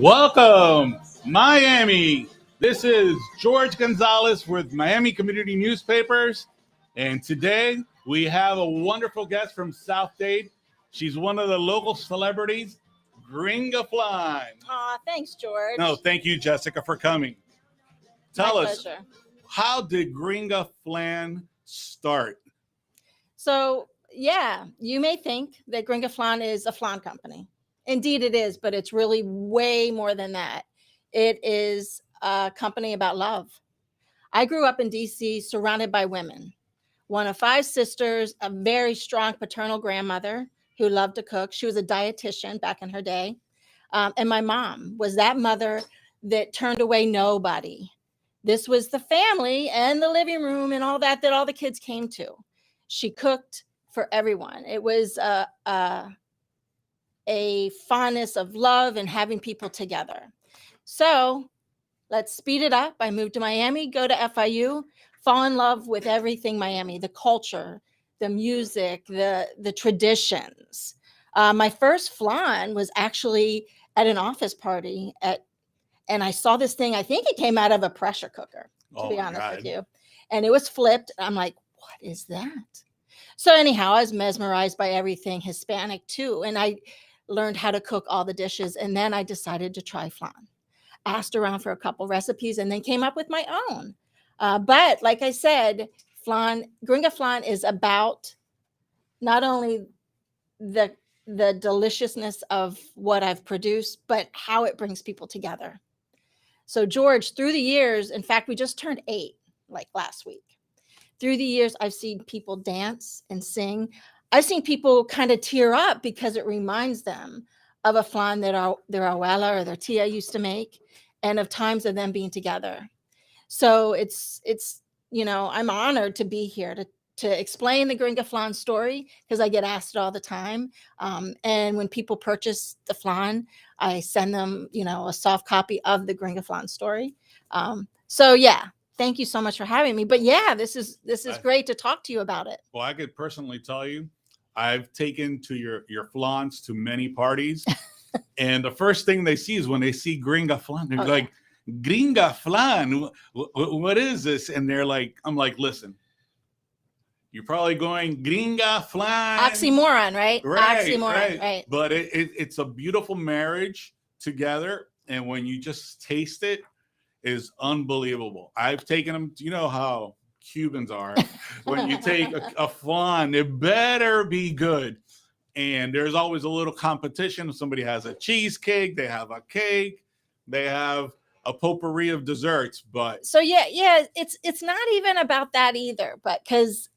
Welcome, Miami. This is George Gonzalez with Miami Community Newspapers. And today we have a wonderful guest from South Dade. She's one of the local celebrities, Gringa Flan. Aw, thanks, George. No, thank you, Jessica, for coming. Tell us, pleasure. How did Gringa Flan start? So, you may think that Gringa Flan is a flan company. Indeed, it is, but it's really way more than that. It is a company about love. I grew up in D.C. surrounded by women. One of 5 sisters, a very strong paternal grandmother who loved to cook. She was a dietitian back in her day. And my mom was that mother that turned away nobody. This was the family and the living room and all that all the kids came to. She cooked for everyone. It was a fondness of love and having people together. So let's speed it up. I moved to Miami, go to FIU, fall in love with everything Miami, the culture, the music, the traditions. My first flan was actually at an office party and I saw this thing. I think it came out of a pressure cooker, to be honest with you. And it was flipped. I'm like, what is that? So anyhow, I was mesmerized by everything Hispanic too. And I learned how to cook all the dishes. And then I decided to try flan. Asked around for a couple recipes and then came up with my own. But like I said, Gringa Flan is about not only the deliciousness of what I've produced, but how it brings people together. So George, through the years, in fact, we just turned 8 like last week. Through the years, I've seen people dance and sing. I've seen people kind of tear up because it reminds them of a flan that their abuela or their tia used to make and of times of them being together. So it's I'm honored to be here to explain the Gringa Flan story because I get asked it all the time. And when people purchase the flan, I send them, a soft copy of the Gringa Flan story. Thank you so much for having me. But this is great to talk to you about it. Well, I could personally tell you, I've taken to your flans to many parties. And the first thing they see is when they see Gringa Flan, they're like, Gringa Flan, what is this? And I'm like, listen, you're probably going Gringa Flan. Oxymoron, right? Oxymoron, right. But it's a beautiful marriage together. And when you just taste it, is unbelievable. I've taken them, you know how Cubans are. When you take a flan, it better be good. And there's always a little competition. If somebody has a cheesecake, they have a cake, they have a potpourri of desserts. But so it's not even about that either. But because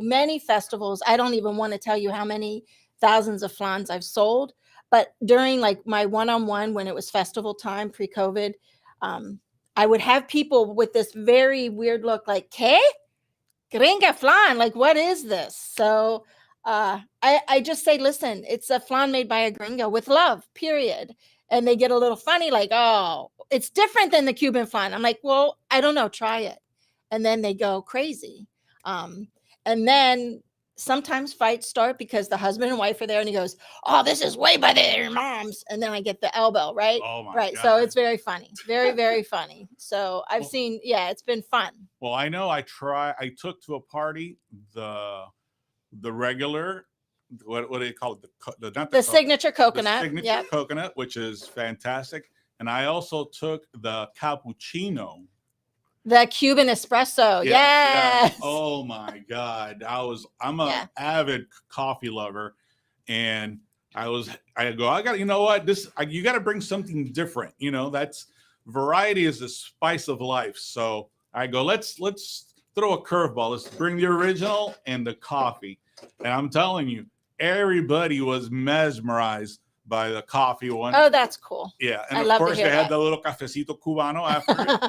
many festivals, I don't even want to tell you how many thousands of flans I've sold. But during like my one-on-one when it was festival time pre-COVID, I would have people with this very weird look like, "¿Qué? Gringa Flan? Like, what is this?" So I just say, listen, it's a flan made by a gringa with love, period. And they get a little funny, like, oh, it's different than the Cuban flan. I'm like, well, I don't know, try it. And then they go crazy. And then sometimes fights start because the husband and wife are there and he goes, oh, this is way better than your mom's. And then I get the elbow, right? Oh my right. God. So it's very funny. Very, very funny. So I've seen, it's been fun. Well, I know I took to a party the regular, what do they call it? The signature coconut. The signature coconut, which is fantastic. And I also took the cappuccino. The Cuban espresso. Yes. Oh my God. I'm an avid coffee lover. And I got, you know what? You got to bring something different. That's variety is the spice of life. So I go, let's throw a curveball. Let's bring the original and the coffee. And I'm telling you, everybody was mesmerized by the coffee one. Oh, that's cool. Yeah. And of course, they had the little cafecito cubano after it.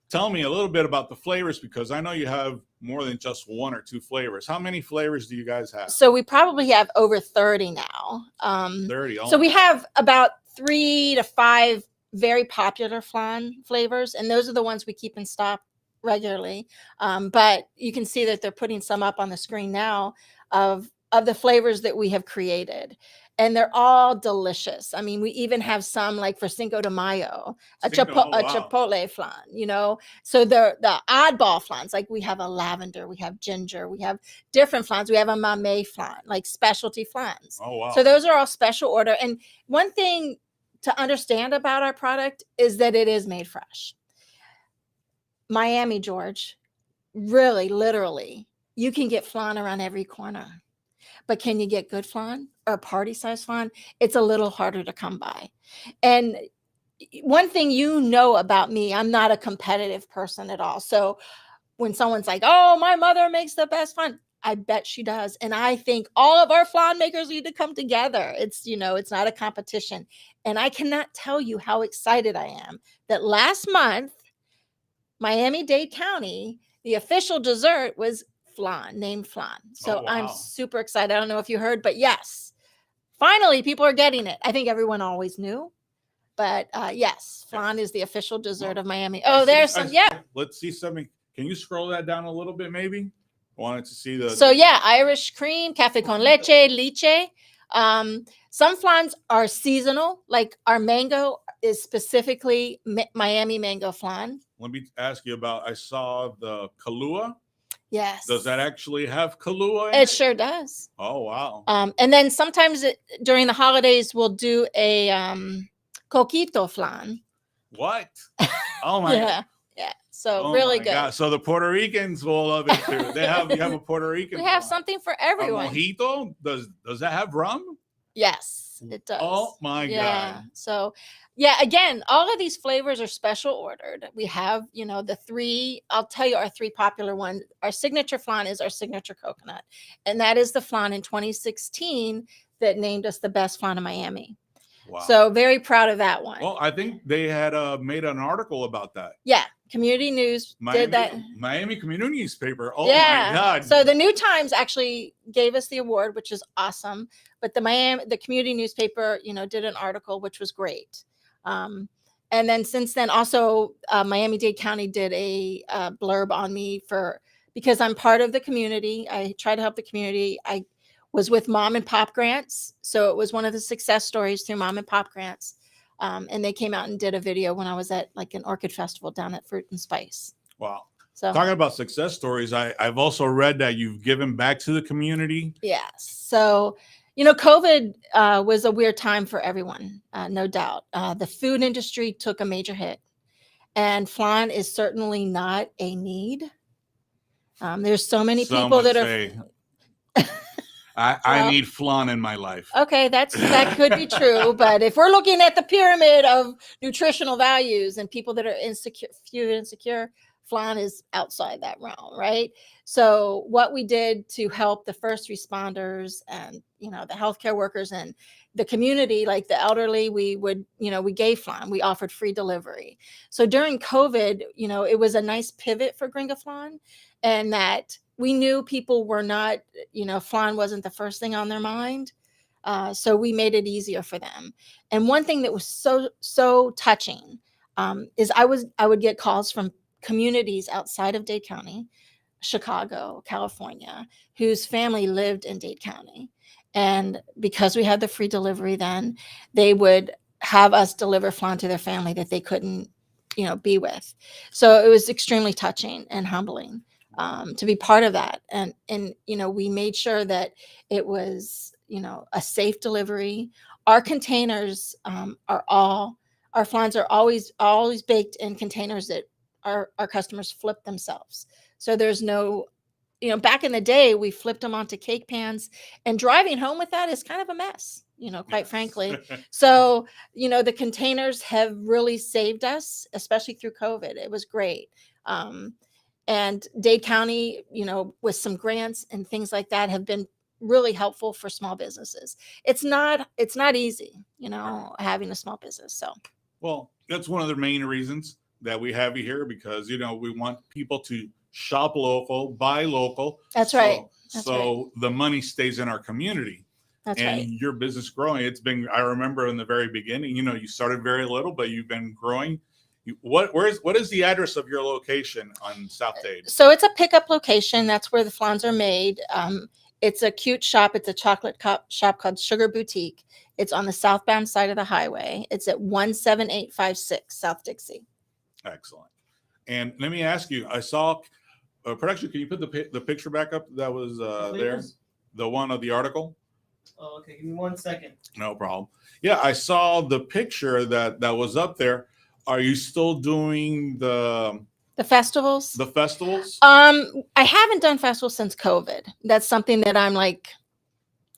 Tell me a little bit about the flavors because I know you have more than just 1 or 2 flavors. How many flavors do you guys have? So we probably have over 30 now. 30. So we have about 3 to 5 very popular flan flavors, and those are the ones we keep in stock regularly. But you can see that they're putting some up on the screen now of the flavors that we have created. and they're all delicious. I mean, we even have some like for Cinco de Mayo, a chipotle flan, you know. So the oddball flans, like we have a lavender, we have ginger, we have different flans. We have a mamey flan, like specialty flans. Oh, wow. So those are all special order. And one thing to understand about our product is that it is made fresh. Miami, George, really, literally, you can get flan around every corner. But can you get good flan or party size flan? It's a little harder to come by. And one thing you know about me, I'm not a competitive person at all. So when someone's like, oh, my mother makes the best flan, I bet she does. And I think all of our flan makers need to come together. It's, you know, it's not a competition. And I cannot tell you how excited I am that last month, Miami-Dade County, the official dessert was flan, named flan. So I'm super excited. I don't know if you heard, but yes, finally people are getting it. I think everyone always knew, but yes, flan is the official dessert of Miami. Oh, there's some. Yeah. Let's see something. Can you scroll that down a little bit, maybe? I wanted to see the. So yeah, Irish cream, cafe con leche. Some flans are seasonal, like our mango is specifically Miami mango flan. Let me ask you about, I saw the Kahlua. Yes. Does that actually have Kahlua in it? It sure does. Oh, wow. And then sometimes during the holidays, we'll do a coquito flan. What? Oh, my God. Yeah. So really good. God. So the Puerto Ricans will love it too. You have a Puerto Rican. We have something for everyone. A mojito? Does that have rum? Yes, it does. Oh my God. So yeah, again, all of these flavors are special ordered. We have, you know, the three, I'll tell you our three popular ones. Our signature flan is our signature coconut. And that is the flan in 2016 that named us the best flan in Miami. Wow. So very proud of that one. Well, I think they had made an article about that. Yeah. Community News did that. Miami Community Newspaper. Oh yeah. My God. So the New Times actually gave us the award, which is awesome. But the Community Newspaper, you know, did an article, which was great. And then since then, also Miami-Dade County did a blurb on me because I'm part of the community. I try to help the community. I was with Mom and Pop Grants. So it was one of the success stories through Mom and Pop Grants. And they came out and did a video when I was at like an orchid festival down at Fruit and Spice. Wow. So talking about success stories, I've also read that you've given back to the community. Yes. So, you know, COVID was a weird time for everyone, no doubt. The food industry took a major hit, and flan is certainly not a need. There's so many people that are. I need flan in my life. Okay, that could be true, but if we're looking at the pyramid of nutritional values and people that are insecure, flan is outside that realm, right? So what we did to help the first responders and, you know, the healthcare workers and the community, like the elderly, we gave flan. We offered free delivery. So during COVID, you know, it was a nice pivot for Gringa Flan, and that we knew people were not, you know, flan wasn't the first thing on their mind. So we made it easier for them. And one thing that was so touching is I would get calls from communities outside of Dade County, Chicago, California, whose family lived in Dade County. And because we had the free delivery then, they would have us deliver flan to their family that they couldn't, you know, be with. So it was extremely touching and humbling to be part of that. And, you know, we made sure that it was, you know, a safe delivery. Our containers our flans are always baked in containers that our customers flip themselves. So there's no, you know, back in the day, we flipped them onto cake pans, and driving home with that is kind of a mess, you know, quite frankly. So, you know, the containers have really saved us, especially through COVID. It was great. And Dade County, you know, with some grants and things like that, have been really helpful for small businesses. It's not easy, you know, having a small business. So, well, that's one of the main reasons that we have you here, because, you know, we want people to shop local, buy local. That's right. So the money stays in our community. That's right. And your business growing. It's been, I remember in the very beginning, you know, you started very little, but you've been growing. What is the address of your location on South Dade? So it's a pickup location. That's where the flans are made. It's a cute shop. It's a chocolate shop called Sugar Boutique. It's on the southbound side of the highway. It's at 17856 South Dixie. Excellent. And let me ask you, I saw production. Can you put the picture back up that was there? The one of the article? Oh, okay. Give me 1 second. No problem. Yeah, I saw the picture that was up there. Are you still doing the festivals? The festivals? I haven't done festivals since COVID. That's something that I'm like,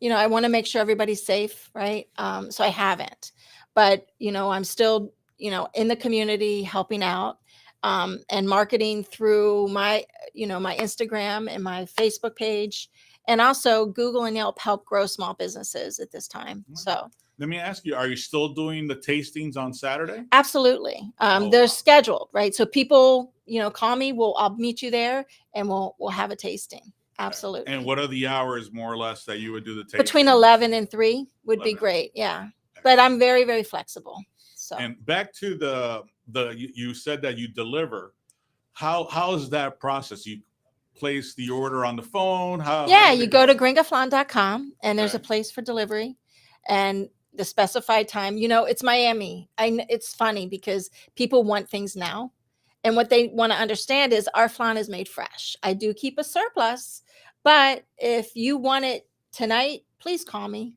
I want to make sure everybody's safe, right? So I haven't. But, I'm still, in the community helping out and marketing through my, my Instagram and my Facebook page. And also Google and Yelp help grow small businesses at this time. So let me ask you, are you still doing the tastings on Saturday? Absolutely. They're scheduled, right? So people, call me, I'll meet you there and we'll have a tasting. Absolutely. And what are the hours more or less that you would do the tasting? Between 11 and 3 would be great. Yeah. But I'm very, very flexible. So and back to you said that you deliver. How is that process? You place the order on the phone? You go to gringaflan.com and there's a place for delivery and the specified time. It's Miami. It's funny because people want things now. And what they want to understand is our flan is made fresh. I do keep a surplus, but if you want it tonight, please call me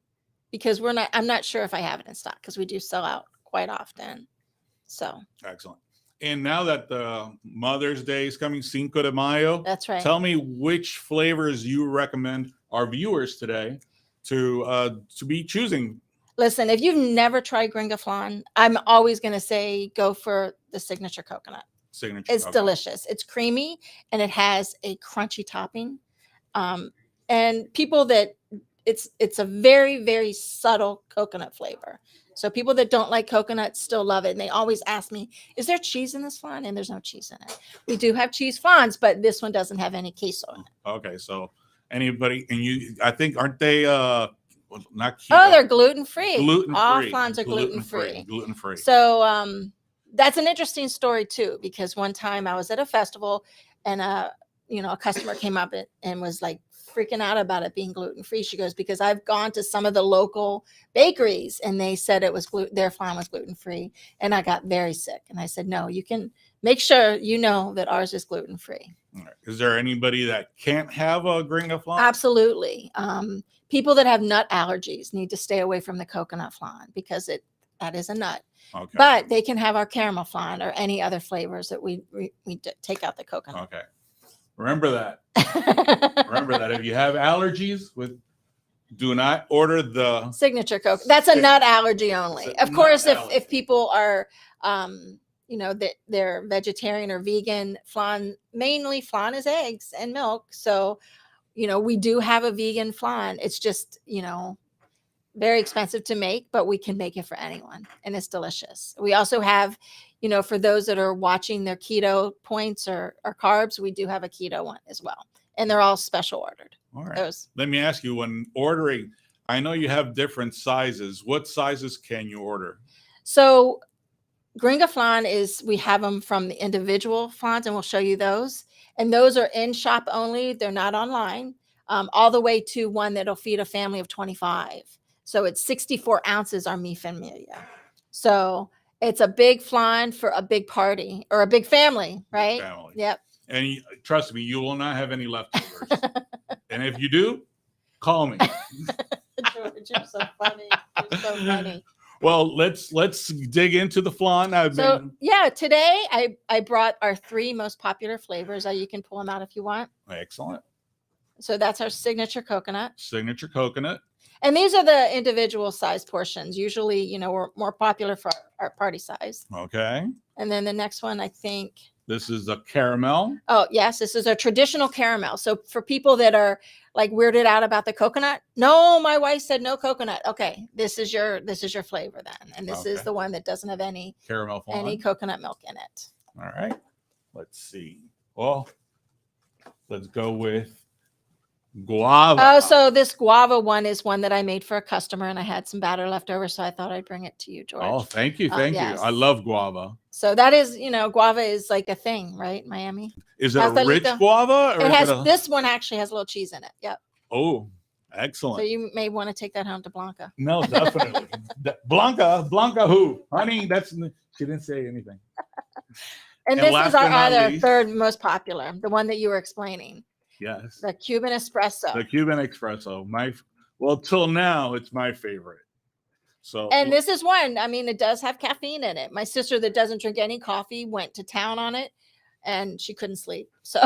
because I'm not sure if I have it in stock because we do sell out quite often. So excellent. And now that the Mother's Day is coming, Cinco de Mayo. That's right. Tell me which flavors you recommend our viewers today to be choosing. Listen, if you've never tried Gringa Flan, I'm always going to say go for the signature coconut. It's delicious. It's creamy and it has a crunchy topping. And people that it's a very, very subtle coconut flavor. So people that don't like coconut still love it. And they always ask me, is there cheese in this flan? And there's no cheese in it. We do have cheese flans, but this one doesn't have any queso in it. Okay. So anybody, and I think, aren't they, not keto. Oh, they're gluten-free. Gluten-free. All flans are gluten-free. Gluten-free. So that's an interesting story too, because one time I was at a festival and a customer came up and was like freaking out about it being gluten-free. She goes, because I've gone to some of the local bakeries and they said it was their flan was gluten-free. And I got very sick. And I said, no, you can make sure that ours is gluten-free. Right. Is there anybody that can't have a Gringa flan? Absolutely. People that have nut allergies need to stay away from the coconut flan because that is a nut. Okay. But they can have our caramel flan or any other flavors that we take out the coconut. Okay. Remember that. Remember that if you have allergies, do not order the signature coconut. That's a nut allergy only. Of course, if people are that they're vegetarian or vegan, mainly flan is eggs and milk. So, we do have a vegan flan. It's just, very expensive to make, but we can make it for anyone and it's delicious. We also have, for those that are watching their keto points or carbs, we do have a keto one as well. And they're all special ordered. All right. Let me ask you, when ordering, I know you have different sizes. What sizes can you order? So Gringa Flan we have them from the individual flans and we'll show you those. And those are in shop only. They're not online, all the way to one that'll feed a family of 25. So it's 64 ounces our mi familia. So it's a big flan for a big party or a big family, right? Big family. Yep. And trust me, you will not have any leftovers. And if you do, call me. George, you're so funny. You're so funny. Well, let's dig into the flan. Today I brought our 3 most popular flavors. You can pull them out if you want. Excellent. So that's our signature coconut. Signature coconut. And these are the individual size portions. Usually, we're more popular for our party size. Okay. And then the next one, I think. This is a caramel. Oh, yes. This is a traditional caramel. So for people that are like weirded out about the coconut, no, my wife said no coconut. Okay. This is your flavor then. And this is the one that doesn't have any caramel flan. Any coconut milk in it. All right. Let's see. Well, let's go with Guava. Oh, so this guava one is one that I made for a customer and I had some batter left over. So I thought I'd bring it to you, George. Oh, thank you. Thank you. I love guava. So that is, guava is like a thing, right? Miami. Is it a rich guava? Or this one actually has a little cheese in it. Yep. Oh, So excellent. you may want to take that home to Blanca. No, definitely. Blanca who? Honey, she didn't say anything. And And this last is our but not other least- third most popular, the one that you were explaining, Yes. the Cuban espresso. The Cuban espresso. Till now, it's my favorite. So And this is one, I mean, it does have caffeine in it. My sister that doesn't drink any coffee went to town on it and she couldn't sleep. So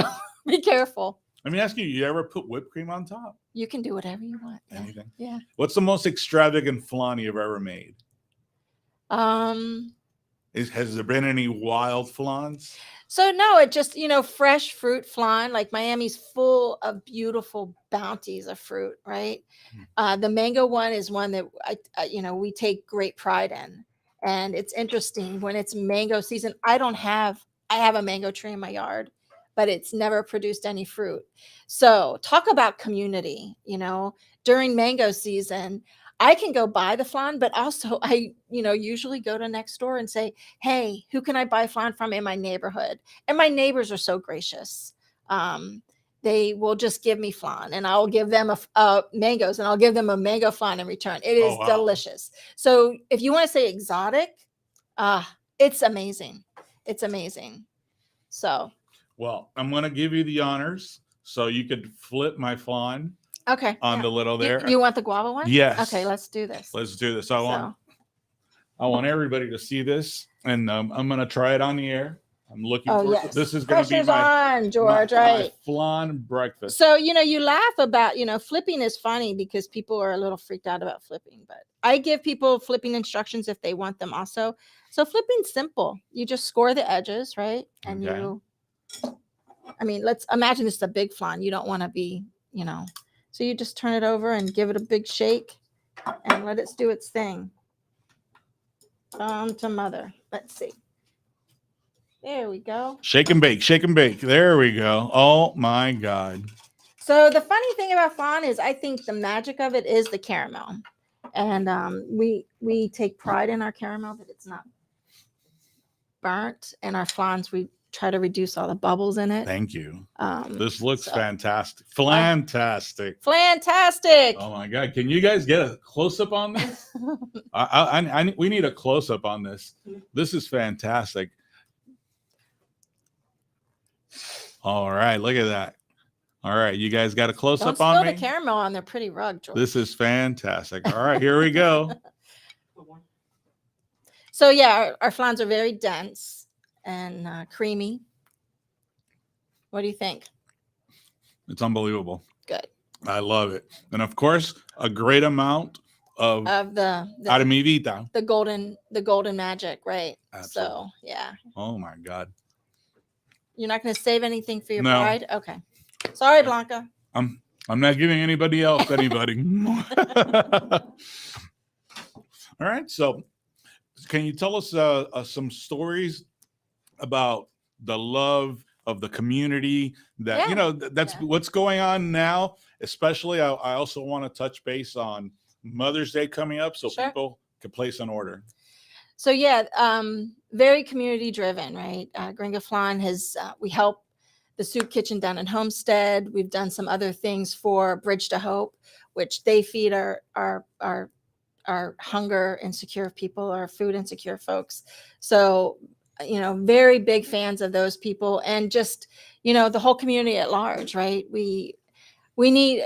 be careful. let me ask you, you ever put whipped cream on top? You can do whatever you want. Yeah. Anything? Yeah. What's the most extravagant flan you've ever made? Has there been any wild flans? So no, it just, fresh fruit flan, like Miami's full of beautiful bounties of fruit, right? The mango one is one that we take great pride in. And it's interesting when it's mango season. I have a mango tree in my yard, but it's never produced any fruit. So talk about community, during mango season, I can go buy the flan, but also I, usually go to next door and say, hey, who can I buy flan from in my neighborhood? And my neighbors are so gracious. They will just give me flan and I'll give them mangoes and I'll give them a mango flan in return. It is delicious. So if you want to say exotic, it's amazing. It's amazing. So. Well, I'm going to give you the honors so you could flip my flan. Okay. On the little there. You want the guava one? Yes. Okay, let's do this. Let's do this. I want everybody to see this, and I'm going to try it on the air. I'm looking for yes. This is going to be Pressure's on, George, my right? flan breakfast. So, you laugh about, flipping is funny because people are a little freaked out about flipping, but I give people flipping instructions if they want them also. So flipping's simple. You just score the edges, right? And let's imagine this is a big flan. You don't want to be, so you just turn it over and give it a big shake and let it do its thing. To mother. Let's see. There we go. Shake and bake, shake and bake. There we go. Oh my God. So the funny thing about flan is I think the magic of it is the caramel. And we take pride in our caramel that it's not burnt. And our flans, we try to reduce all the bubbles in it. Thank you. This looks fantastic. Fantastic. Oh my God. Can you guys get a close-up on this? We need a close-up on this. This is fantastic. All right. Look at that. All right. You guys got a close-up on me? Don't spill the caramel on their pretty rug, George. This is fantastic. All right. Here we go. So yeah, our flans are very dense and creamy. What do you think? It's unbelievable. Good. I love it. And of course, a great amount of the Aramivita. The golden magic, right? Absolutely. So yeah. Oh my God. You're not going to save anything for your No. bride? Okay. Sorry, Blanca. I'm not giving anybody else anything. All right. So can you tell us some stories about the love of the community that, that's what's going on now, especially I also want to touch base on Mother's Day coming up so people can place an order. So yeah, very community driven, right? Gringa Flan we help the soup kitchen down in Homestead. We've done some other things for Bridge to Hope, which they feed our hunger insecure people, our food insecure folks. So, very big fans of those people and just, the whole community at large, right? We need,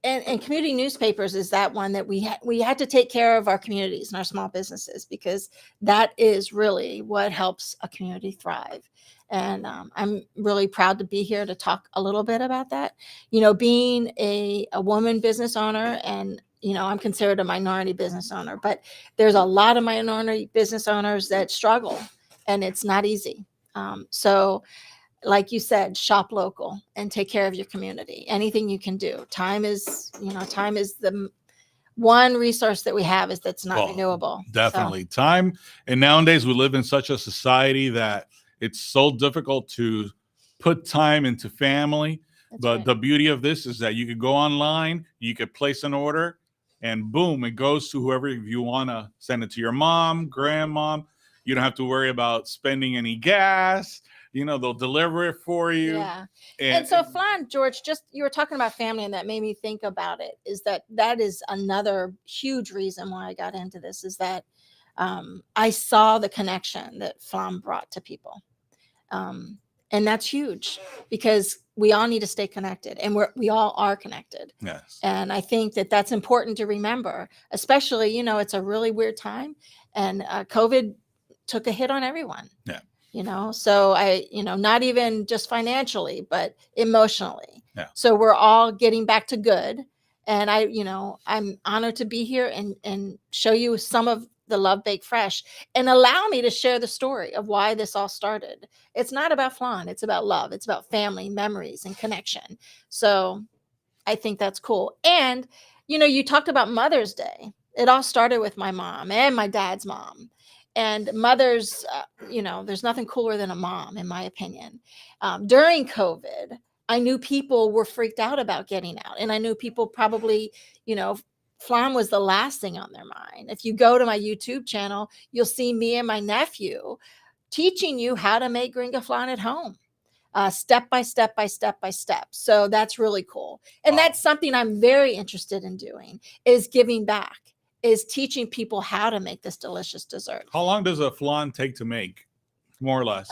and community newspapers is that one that we had to take care of our communities and our small businesses because that is really what helps a community thrive. And I'm really proud to be here to talk a little bit about that. Being a woman business owner and, I'm considered a minority business owner, but there's a lot of minority business owners that struggle and it's not easy. So like you said, shop local and take care of your community. Anything you can do. Time is the one resource that we have that's not renewable. Definitely. So. Time. And nowadays we live in such a society that it's so difficult to put time into family. But the beauty of this is that you could go online, you could place an order, and boom, it goes to whoever you want to send it to your mom, grandmom. You don't have to worry about spending any gas. they'll deliver it for you. Yeah. And so flan, George, just you were talking about family, and that made me think about it, is that is another huge reason why I got into this, is that I saw the connection that flan brought to people. And that's huge, because we all need to stay connected, and we all are connected. Yes. And I think that that's important to remember, especially, it's a really weird time, and COVID took a hit on everyone. Yeah. So I, not even just financially, but emotionally. Yeah. So we're all getting back to good. And I'm honored to be here and show you some of the Love Bake Fresh, and allow me to share the story of why this all started. It's not about flan. It's about love. It's about family, memories, and connection. So I think that's cool. And, you talked about Mother's Day. It all started with my mom and my dad's mom. And mothers, there's nothing cooler than a mom, in my opinion. During COVID, I knew people were freaked out about getting out. And I knew people probably, flan was the last thing on their mind. If you go to my YouTube channel, you'll see me and my nephew teaching you how to make Gringa Flan at home. Step by step by step by step. So that's really cool. And that's something I'm very interested in doing, is giving back, is teaching people how to make this delicious dessert. How long does a flan take to make, more or less?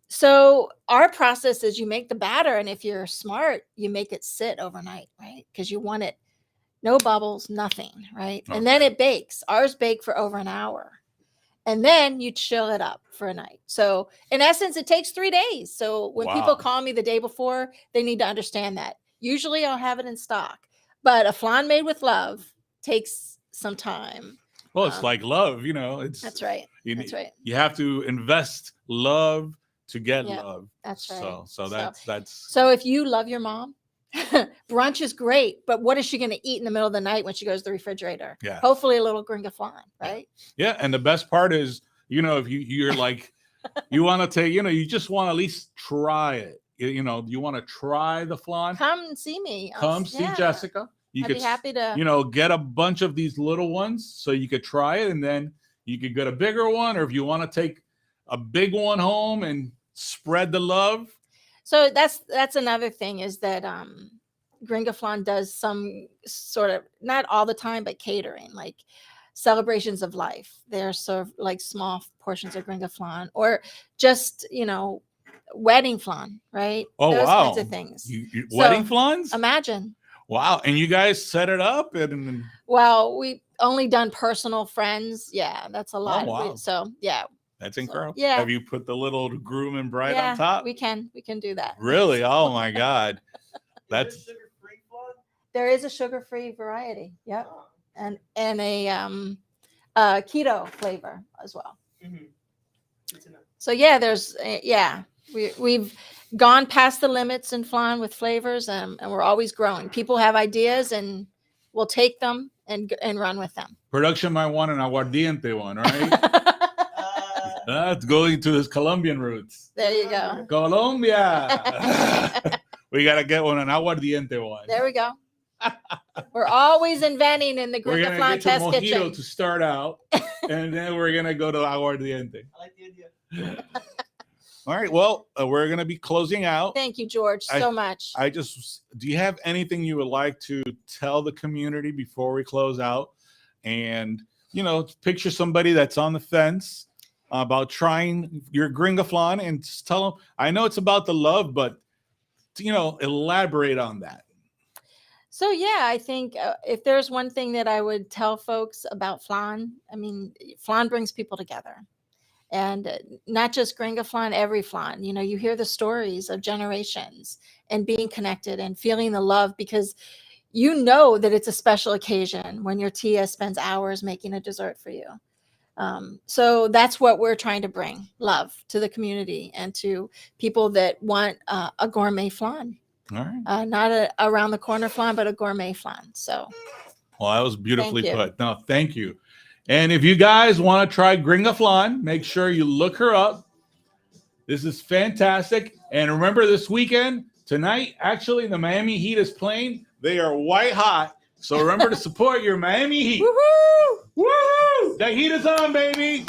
So our process is you make the batter, and if you're smart, you make it sit overnight, right? Because you want it, no bubbles, nothing, right? Okay. And then it bakes. Ours bake for over an hour. And then you chill it up for a night. So in essence, it takes 3 days. So when people call me the day before, they need to understand that. Usually I'll have it in stock. But a flan made with love takes some time. Well, it's like love, it's That's right. That's right. You have to invest love to get love. That's right. So that's so if you love your mom, brunch is great, but what is she going to eat in the middle of the night when she goes to the refrigerator? Yeah. Hopefully a little Gringa Flan, right? Yeah. And the best part is, if you're like, you want to take, you just want to at least try it. You want to try the flan. Come and see me. Come see Jessica. I'd be happy to. Get a bunch of these little ones so you could try it, and then you could get a bigger one, or if you want to take a big one home and spread the love. So that's another thing, is that Gringa Flan does some sort of, not all the time, but catering, like celebrations of life. They're served like small portions of Gringa Flan, or just, wedding flan, right? Oh, those wow. kinds of things. Wedding flans? Imagine. Wow. And you guys set it up? And Well, we only done personal friends. Yeah, that's a lot. Oh, wow. So yeah. That's incredible. Yeah. Have you put the little groom and bride on top? We can do that. Really? Oh my God. That's sugar-free flan? There is a sugar-free variety. Yep. Oh. And a keto flavor as well. Mm-hmm. Good to know. So yeah, there's we've gone past the limits in flan with flavors, and we're always growing. People have ideas, and we'll take them and run with them. production might want an aguardiente one, right? That's going to his Colombian roots. There you go. Colombia. We got to get an aguardiente one. There we go. We're always inventing in the We're Gringa going Flan to get test mojito kitchen. to start out, and then we're going to go to aguardiente. I like the idea. All right. Well, we're going to be closing out. Thank you, George, so much. Do you have anything you would like to tell the community before we close out? And, picture somebody that's on the fence about trying your Gringa Flan, and just tell them, I know it's about the love, but, elaborate on that. So yeah, I think if there's one thing that I would tell folks about flan, flan brings people together. And not just Gringa Flan, every flan. You hear the stories of generations and being connected and feeling the love, because that it's a special occasion when your tia spends hours making a dessert for you. So that's what we're trying to bring, love to the community and to people that want a gourmet flan. All right. Not a around the corner flan, but a gourmet flan. So. Well, that was beautifully Thank you. put. No, thank you. And if you guys want to try Gringa Flan, make sure you look her up. This is fantastic. And remember, this weekend, tonight, actually, the Miami Heat is playing. They are white hot. So remember to support your Miami Heat. Woohoo! Woo! The heat is on, baby.